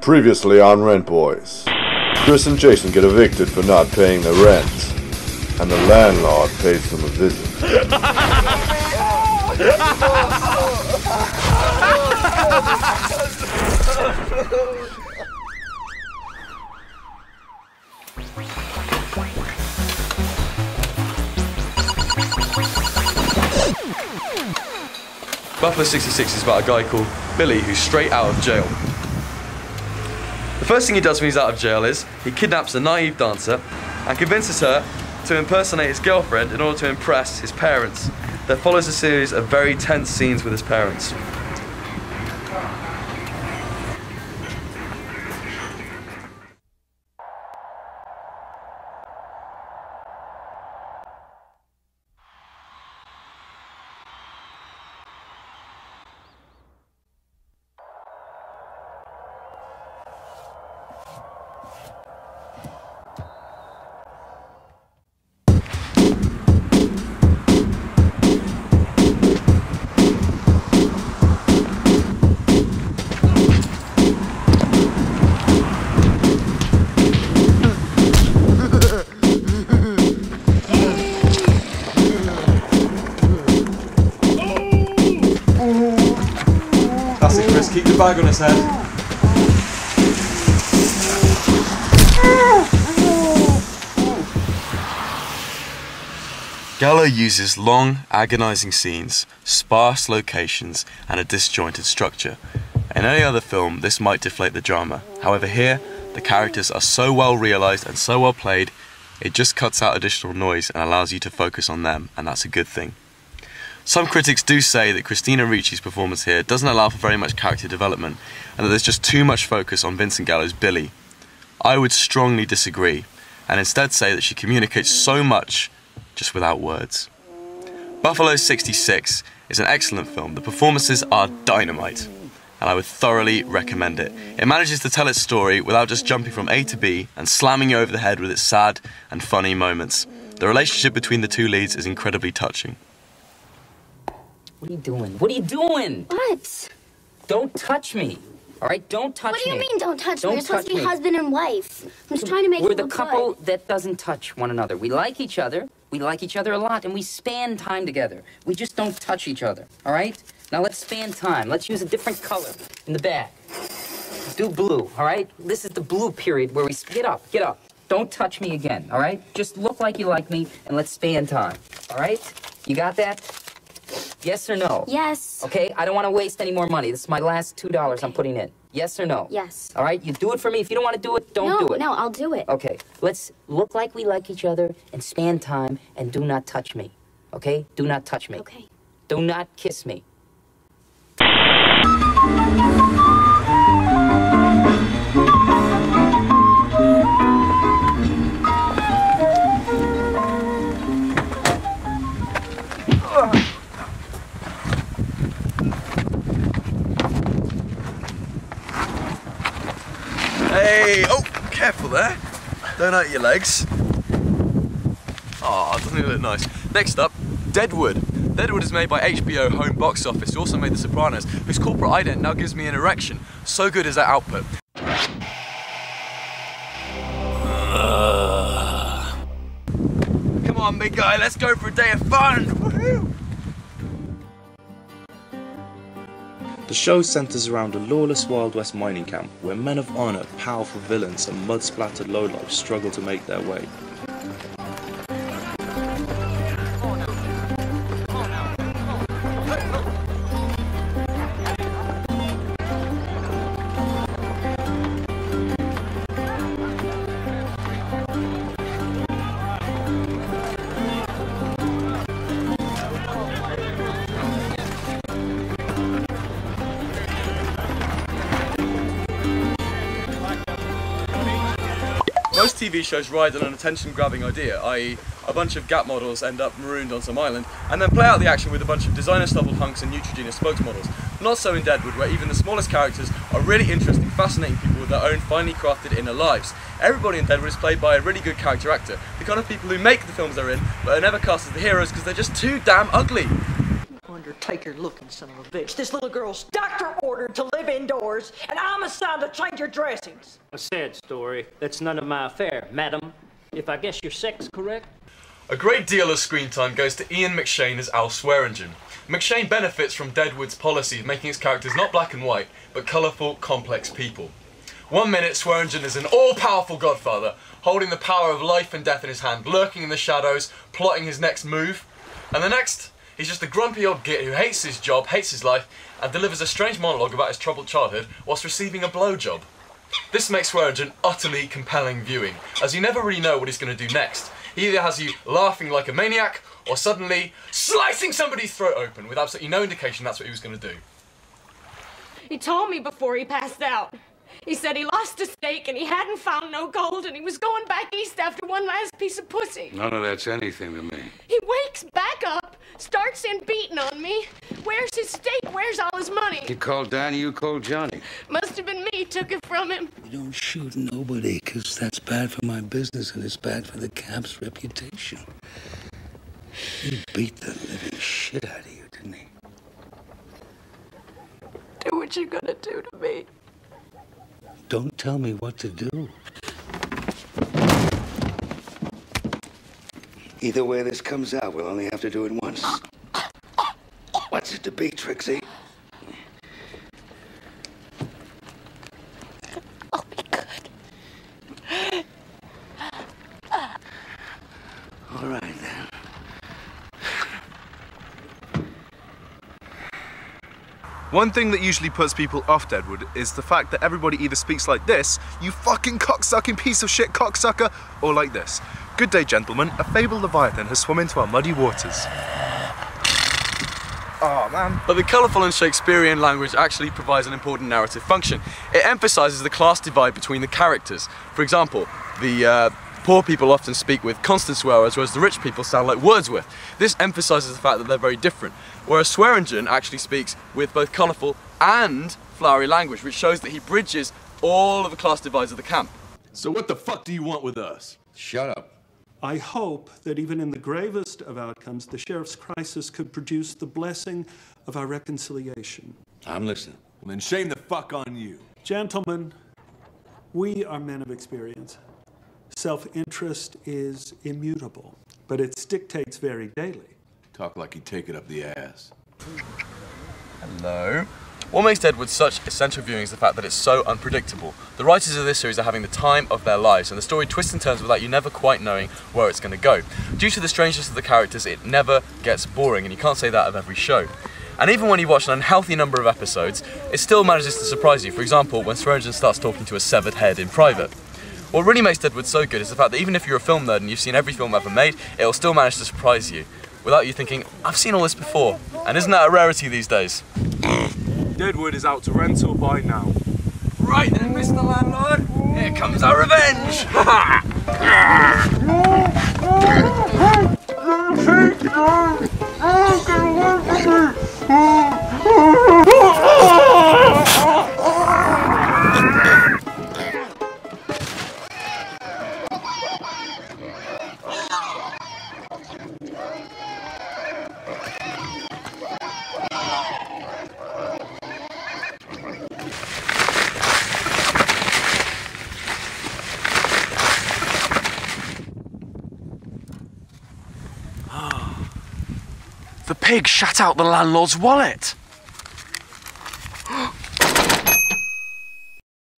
Previously on Rent Boys. Chris and Jason get evicted for not paying their rent, and the landlord pays them a visit. Buffalo 66 is about a guy called Billy who's straight out of jail. The first thing he does when he's out of jail is he kidnaps a naive dancer and convinces her to impersonate his girlfriend in order to impress his parents. There follows a series of very tense scenes with his parents. That's it, Chris. Keep the bag on his head. Gallo uses long, agonizing scenes, sparse locations, and a disjointed structure. In any other film, this might deflate the drama. However, here, the characters are so well realized and so well played, it just cuts out additional noise and allows you to focus on them, and that's a good thing. Some critics do say that Christina Ricci's performance here doesn't allow for very much character development, and that there's just too much focus on Vincent Gallo's Billy. I would strongly disagree, and instead say that she communicates so much just without words. Buffalo 66 is an excellent film. The performances are dynamite, and I would thoroughly recommend it. It manages to tell its story without just jumping from A to B and slamming you over the head with its sad and funny moments. The relationship between the two leads is incredibly touching. What are you doing? What are you doing? What? Don't touch me. All right? Don't touch me. What do you mean, don't touch me? Don't You're supposed to touch be me. husband and wife. I'm just trying to make We're you the look couple good. that doesn't touch one another. We like each other. We like each other a lot, and we span time together. We just don't touch each other. All right? Now let's span time. Let's use a different color in the back. Do blue. All right? This is the blue period where we get up. Get up. Don't touch me again. All right? Just look like you like me, and let's span time. All right? You got that? Yes or no? Yes. Okay, I don't want to waste any more money. This is my last $2 I'm putting in. Yes or no? Yes. All right, you do it for me. If you don't want to do it, don't do it. No, I'll do it. Okay, let's look like we like each other and span time and do not touch me. Okay? Do not touch me. Okay. Do not kiss me. Hey, oh, careful there. Don't hurt your legs. Oh, doesn't it look nice? Next up, Deadwood. Deadwood is made by HBO Home Box Office, who also made The Sopranos, whose corporate ident now gives me an erection. So good is that output. Come on, big guy, let's go for a day of fun! Woohoo! The show centres around a lawless Wild West mining camp where men of honour, powerful villains and mud-splattered lowlifes struggle to make their way. Most TV shows ride on an attention-grabbing idea, i.e. a bunch of Gap models end up marooned on some island, and then play out the action with a bunch of designer-stubbled hunks and Neutrogena spokesmodels. Not so in Deadwood, where even the smallest characters are really interesting, fascinating people with their own finely crafted inner lives. Everybody in Deadwood is played by a really good character actor, the kind of people who make the films they're in, but are never cast as the heroes because they're just too damn ugly. undertaker-looking son of a bitch. This little girl's doctor ordered to live indoors, and I'm assigned to change her dressings. A sad story. That's none of my affair, madam. If I guess your sex correct? A great deal of screen time goes to Ian McShane as Al Swearingen. McShane benefits from Deadwood's policy of making his characters not black and white, but colourful, complex people. 1 minute, Swearingen is an all-powerful godfather, holding the power of life and death in his hand, lurking in the shadows, plotting his next move. And the next, he's just a grumpy old git who hates his job, hates his life, and delivers a strange monologue about his troubled childhood whilst receiving a blowjob. This makes Swearingen utterly compelling viewing, as you never really know what he's going to do next. He either has you laughing like a maniac, or suddenly slicing somebody's throat open with absolutely no indication that's what he was going to do. He told me before he passed out. He said he lost a stake and he hadn't found no gold and he was going back east after one last piece of pussy. None of that's anything to me. He wakes back up, starts in beating on me. Where's his stake? Where's all his money? He called Danny, you called Johnny. Must have been me took it from him. You don't shoot nobody, 'cause that's bad for my business and it's bad for the camp's reputation. He beat the living shit out of you, didn't he? Do what you're gonna do to me. Don't tell me what to do. Either way this comes out, we'll only have to do it once. What's it to be, Trixie? I'll be good. All right, then. One thing that usually puts people off Deadwood is the fact that everybody either speaks like this, "You fucking cocksucking piece of shit cocksucker," or like this, "Good day, gentlemen, a fabled leviathan has swum into our muddy waters." Oh man. But the colourful and Shakespearean language actually provides an important narrative function. It emphasises the class divide between the characters. For example, the poor people often speak with constant swear words, whereas the rich people sound like Wordsworth. This emphasises the fact that they're very different. Whereas Swearingen actually speaks with both colourful and flowery language, which shows that he bridges all of the class divides of the camp. So what the fuck do you want with us? Shut up. I hope that even in the gravest of outcomes, the sheriff's crisis could produce the blessing of our reconciliation. I'm listening. Well, then shame the fuck on you. Gentlemen, we are men of experience. Self-interest is immutable, but its dictates vary daily. Talk like you take it up the ass. Hello. What makes Deadwood such essential viewing is the fact that it's so unpredictable. The writers of this series are having the time of their lives, and the story twists and turns without you never quite knowing where it's going to go. Due to the strangeness of the characters, it never gets boring, and you can't say that of every show. And even when you watch an unhealthy number of episodes, it still manages to surprise you. For example, when Swearingen starts talking to a severed head in private. What really makes Deadwood so good is the fact that even if you're a film nerd and you've seen every film ever made, it'll still manage to surprise you, without you thinking, I've seen all this before. And isn't that a rarity these days? Deadwood is out to rental by now. Right then, Mr. Landlord, here comes our revenge! The pig shat out the landlord's wallet.